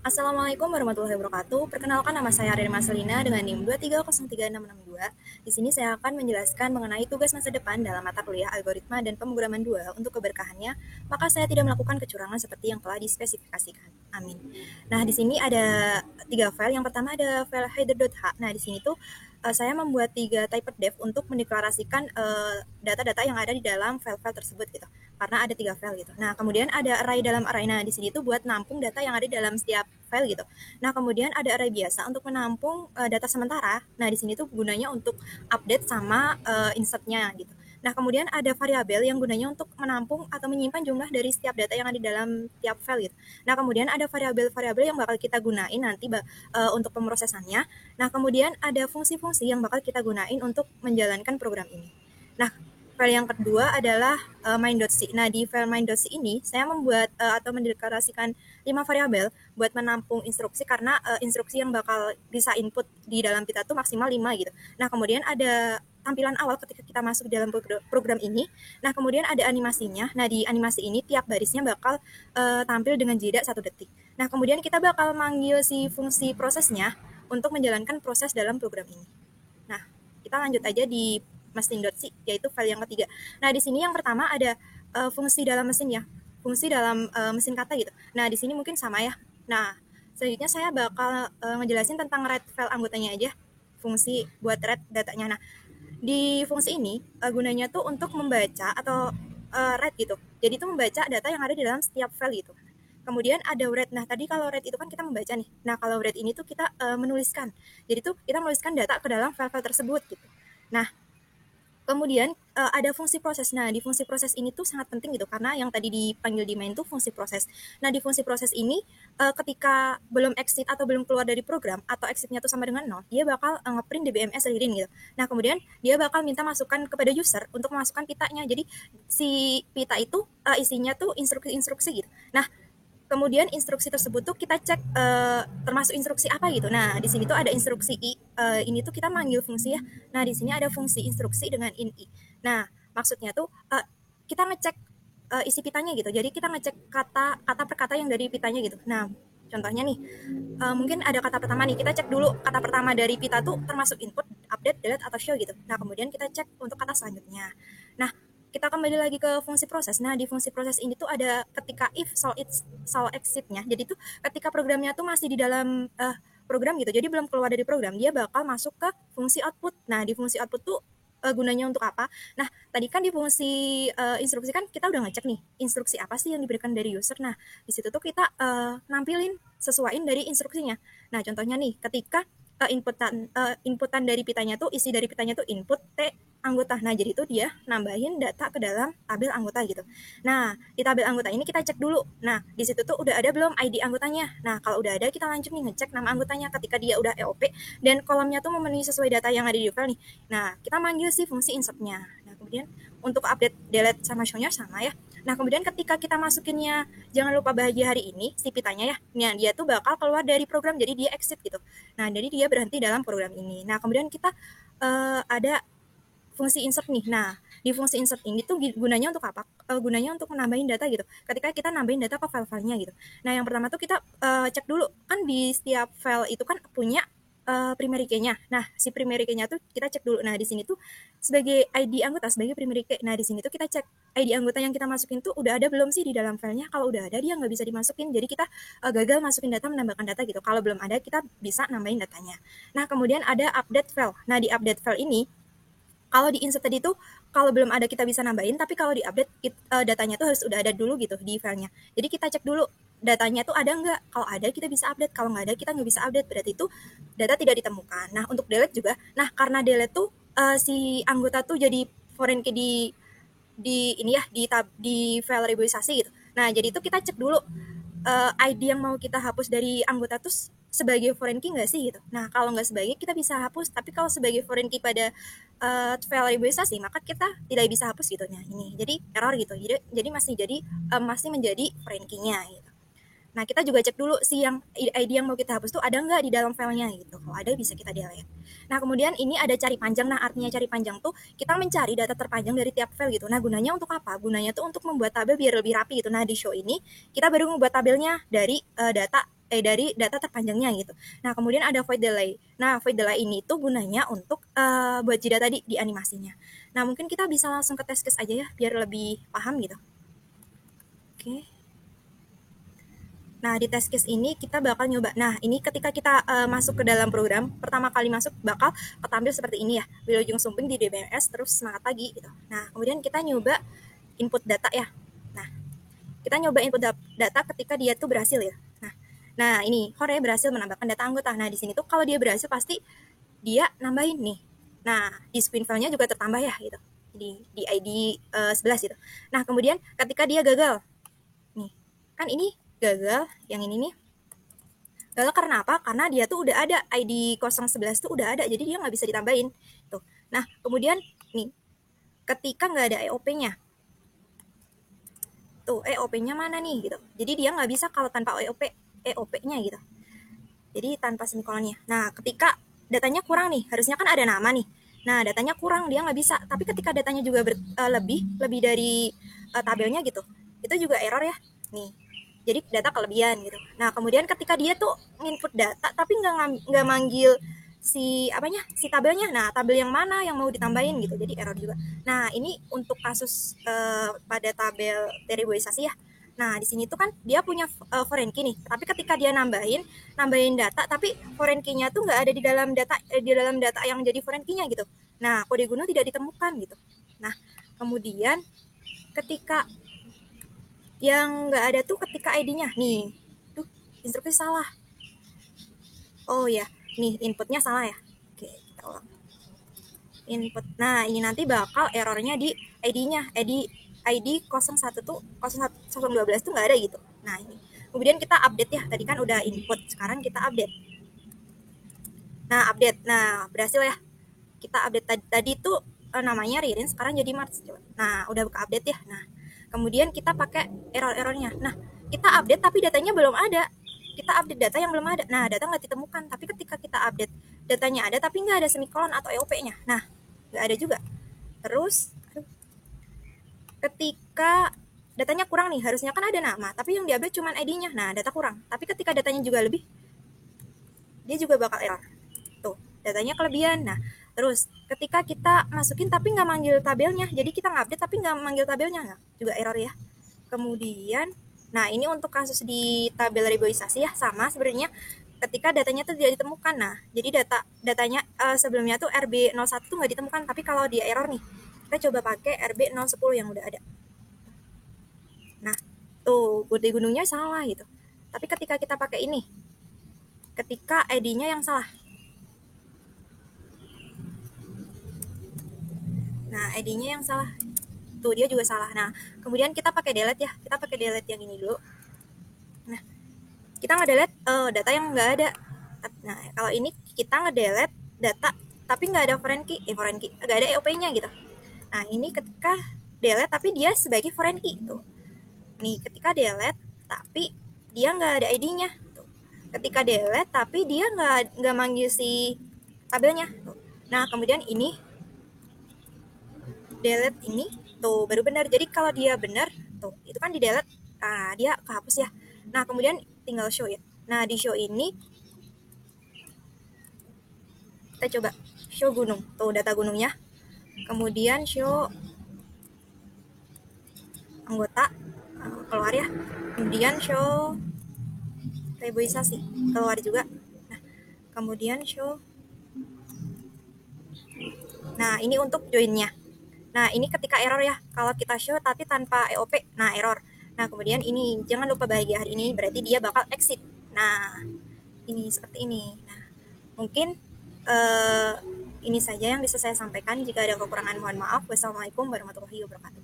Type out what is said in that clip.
Assalamualaikum warahmatullahi wabarakatuh. Perkenalkan nama saya Arin Marcelina dengan NIM 2303662. Di sini saya akan menjelaskan mengenai tugas masa depan dalam mata kuliah algoritma dan pemrograman 2 untuk keberkahannya, maka saya tidak melakukan kecurangan seperti yang telah dispesifikasikan. Amin. Nah, di sini ada 3 file. Yang pertama ada file header.h. Nah, di sini tuh saya membuat 3 typed def untuk mendeklarasikan data-data yang ada di dalam file-file tersebut gitu. Karena ada 3 file gitu. Nah, kemudian ada array dalam array. Nah, di sini tuh buat nampung data yang ada di dalam setiap file gitu. Nah, kemudian ada array biasa untuk menampung data sementara. Nah, di sini tuh gunanya untuk update sama insertnya gitu. Nah, kemudian ada variabel yang gunanya untuk menampung atau menyimpan jumlah dari setiap data yang ada di dalam tiap file gitu. Nah, kemudian ada variabel-variabel yang bakal kita gunain nanti untuk pemrosesannya. Nah, kemudian ada fungsi-fungsi yang bakal kita gunain untuk menjalankan program ini. Nah, file yang kedua adalah main.c. Nah, di file main.c ini saya membuat atau mendeklarasikan 5 variabel buat menampung instruksi karena instruksi yang bakal bisa input di dalam kita tuh maksimal 5 gitu. Nah, kemudian ada tampilan awal ketika kita masuk di dalam program ini. Nah, kemudian ada animasinya. Nah, di animasi ini tiap barisnya bakal tampil dengan jeda 1 detik. Nah, kemudian kita bakal manggil si fungsi prosesnya untuk menjalankan proses dalam program ini. Nah, kita lanjut aja di mesin.c, yaitu file yang ketiga. Nah, di sini yang pertama ada fungsi dalam mesin ya, fungsi dalam mesin kata gitu. Nah, di sini mungkin sama ya. Nah, selanjutnya saya bakal ngejelasin tentang read file anggotanya aja, fungsi buat read datanya. Nah, di fungsi ini gunanya tuh untuk membaca atau read gitu. Jadi itu membaca data yang ada di dalam setiap file gitu. Kemudian ada read. Nah, tadi kalau read itu kan kita membaca nih. Nah, kalau read ini tuh kita menuliskan. Jadi tuh kita menuliskan data ke dalam file-file tersebut gitu. Nah, kemudian ada fungsi proses. Nah, di fungsi proses ini tuh sangat penting gitu karena yang tadi dipanggil di main tuh fungsi proses. Nah, di fungsi proses ini ketika belum exit atau belum keluar dari program atau exitnya tuh sama dengan 0, dia bakal ngeprint DBMS reading gitu. Nah, kemudian dia bakal minta masukan kepada user untuk memasukkan pitanya. Jadi si pita itu isinya tuh instruksi-instruksi gitu. Nah, kemudian instruksi tersebut tuh kita cek termasuk instruksi apa gitu. Nah, di sini tuh ada instruksi i. Ini tuh kita manggil fungsi ya. Nah, di sini ada fungsi instruksi dengan in i. Nah, maksudnya tuh kita ngecek isi pitanya gitu. Jadi kita ngecek kata per kata yang dari pitanya gitu. Nah, contohnya nih, mungkin ada kata pertama nih. Kita cek dulu kata pertama dari pita tuh termasuk input, update, delete atau show gitu. Nah, kemudian kita cek untuk kata selanjutnya. Nah, kita kembali lagi ke fungsi proses. Nah, di fungsi proses ini tuh ada ketika if solve exit-nya. Jadi tuh ketika programnya tuh masih di dalam program gitu. Jadi belum keluar dari program, dia bakal masuk ke fungsi output. Nah, di fungsi output tuh gunanya untuk apa? Nah, tadi kan di fungsi instruksi kan kita udah ngecek nih, instruksi apa sih yang diberikan dari user. Nah, di situ tuh kita nampilin sesuaiin dari instruksinya. Nah, contohnya nih, ketika inputan dari pitanya tuh isi dari pitanya tuh input T anggota. Nah, jadi itu dia nambahin data ke dalam tabel anggota gitu. Nah, di tabel anggota ini kita cek dulu. Nah, di situ tuh udah ada belum ID anggotanya. Nah, kalau udah ada kita lanjut nih ngecek nama anggotanya ketika dia udah EOP dan kolomnya tuh memenuhi sesuai data yang ada di file nih. Nah, kita manggil sih fungsi insertnya. Nah, kemudian untuk update delete sama show-nya sama ya. Nah, kemudian ketika kita masukinnya jangan lupa bahagia hari ini si pitanya ya. Nah, dia tuh bakal keluar dari program jadi dia exit gitu. Nah, jadi dia berhenti dalam program ini. Nah, kemudian kita ada fungsi insert nih. Nah, di fungsi insert ini tuh gunanya untuk apa? Gunanya untuk menambahin data gitu. Ketika kita nambahin data ke file-filenya gitu. Nah, yang pertama tuh kita cek dulu kan di setiap file itu kan punya primary key-nya. Nah, si primary key-nya tuh kita cek dulu. Nah, di sini tuh sebagai ID anggota, sebagai primary key. Nah, di sini tuh kita cek ID anggota yang kita masukin tuh udah ada belum sih di dalam filenya. Kalau udah ada dia nggak bisa dimasukin. Jadi kita gagal masukin data, menambahkan data gitu. Kalau belum ada kita bisa nambahin datanya. Nah, kemudian ada update file. Nah, di update file ini kalau di insert tadi tuh kalau belum ada kita bisa nambahin, tapi kalau di update datanya tuh harus udah ada dulu gitu di filenya. Jadi kita cek dulu datanya tuh ada nggak. Kalau ada kita bisa update, kalau nggak ada kita nggak bisa update, berarti itu data tidak ditemukan. Nah, untuk delete juga, nah karena delete tuh si anggota tuh jadi foreign key di ini ya di file reboisasi gitu. Nah, jadi itu kita cek dulu ID yang mau kita hapus dari anggota tuh sebagai foreign key nggak sih gitu. Nah, kalau nggak sebagai kita bisa hapus, tapi kalau sebagai foreign key pada file reboisasi maka kita tidak bisa hapus gitu. Nah, ini jadi error gitu. Jadi masih menjadi foreign key-nya gitu. Nah, kita juga cek dulu sih yang ID yang mau kita hapus tuh ada nggak di dalam filenya gitu. Kalau ada bisa kita delete. Nah, kemudian ini ada cari panjang. Nah, artinya cari panjang tuh kita mencari data terpanjang dari tiap file gitu. Nah, gunanya untuk apa? Gunanya tuh untuk membuat tabel biar lebih rapi gitu. Nah, di show ini kita baru membuat tabelnya dari data dari data terpanjangnya gitu. Nah, kemudian ada void delay. Nah, void delay ini tuh gunanya untuk buat jeda tadi di animasinya. Nah, mungkin kita bisa langsung ke test case aja ya, biar lebih paham gitu. Oke. Nah, di test case ini kita bakal nyoba. Nah, ini ketika kita masuk ke dalam program, pertama kali masuk bakal ketampil seperti ini ya. Wilujeng Sumping di DBMS, terus semangat pagi gitu. Nah, kemudian kita nyoba input data ya. Nah, kita nyoba input data ketika dia tuh berhasil ya. Nah ini Hore berhasil menambahkan data anggota. Nah di sini tuh kalau dia berhasil pasti dia nambahin nih. Nah di screen file-nya juga tertambah ya gitu. Di ID 11 gitu. Nah kemudian ketika dia gagal, nih kan ini gagal, yang ini nih gagal karena apa? Karena dia tuh udah ada ID 011 tuh udah ada, jadi dia nggak bisa ditambahin. Tuh. Nah kemudian nih ketika nggak ada EOP-nya, tuh EOP-nya mana nih gitu. Jadi dia nggak bisa kalau tanpa EOP-nya gitu. Jadi tanpa semikolonnya. Nah, ketika datanya kurang nih, harusnya kan ada nama nih. Nah, datanya kurang, dia nggak bisa. Tapi ketika datanya juga lebih dari tabelnya gitu, itu juga error ya. Nih, jadi data kelebihan gitu. Nah, kemudian ketika dia tuh input data, tapi nggak manggil si tabelnya. Nah, tabel yang mana yang mau ditambahin gitu. Jadi error juga. Nah, ini untuk kasus pada tabel teriboisasi ya. Nah, di sini tuh kan dia punya foreign key nih. Tapi ketika dia nambahin data, tapi foreign key-nya tuh nggak ada di dalam data yang jadi foreign key-nya gitu. Nah, kode gunung tidak ditemukan gitu. Nah, kemudian ketika yang nggak ada tuh ketika ID-nya. Nih, tuh instruksi salah. Oh ya, nih inputnya salah ya. Oke, kita ulang. Input. Nah, ini nanti bakal errornya di ID-nya. ID 01 tuh 012 tuh nggak ada gitu. Nah, ini. Kemudian kita update ya. Tadi kan udah input, sekarang kita update. Nah, update. Nah, berhasil ya. Kita update tadi tuh namanya Ririn, sekarang jadi Mars. Nah, udah buka update ya. Nah, kemudian kita pakai error-errornya. Nah, kita update tapi datanya belum ada. Kita update data yang belum ada. Nah, data nggak ditemukan. Tapi ketika kita update, datanya ada tapi nggak ada semikolon atau EOP-nya. Nah, nggak ada juga. Terus, ketika datanya kurang nih, harusnya kan ada nama, tapi yang diupdate cuma ID-nya. Nah, data kurang. Tapi ketika datanya juga lebih, dia juga bakal error. Tuh, datanya kelebihan. Nah, terus ketika kita masukin tapi nggak manggil tabelnya, jadi kita ngupdate tapi nggak manggil tabelnya, nggak juga error ya. Kemudian, nah ini untuk kasus di tabel reboisasi ya, sama sebenarnya ketika datanya tuh tidak ditemukan. Nah, jadi datanya sebelumnya tuh RB01 tuh nggak ditemukan, tapi kalau dia error nih, kita coba pakai RB010 yang udah ada. Nah, tuh kode gunungnya salah gitu. Tapi ketika kita pakai ini, ketika ID-nya yang salah. Nah, ID-nya yang salah. Tuh, dia juga salah. Nah, kemudian kita pakai delete ya. Kita pakai delete yang ini dulu. Nah, kita nge-delete data yang nggak ada. Nah, kalau ini kita nge-delete data tapi nggak ada foreign key, nggak ada EOP-nya gitu. Nah, ini ketika delete tapi dia sebagai foreign key tuh. Nih, ketika delete tapi dia nggak ada ID-nya. Tuh. Ketika delete tapi dia nggak manggil si tabelnya. Tuh. Nah, kemudian ini delete ini tuh baru benar. Jadi kalau dia benar tuh itu kan di delete, nah dia kehapus ya. Nah kemudian tinggal show ya. Nah di show ini kita coba show gunung, tuh data gunungnya. Kemudian show anggota keluar ya. Kemudian show reboisasi keluar juga. Nah kemudian show. Nah ini untuk joinnya. Nah ini ketika error ya, kalau kita show tapi tanpa EOP, nah error. Nah kemudian ini jangan lupa bahagia hari ini, berarti dia bakal exit. Nah ini seperti ini. Nah mungkin ini saja yang bisa saya sampaikan. Jika ada kekurangan mohon maaf. Wassalamualaikum warahmatullahi wabarakatuh.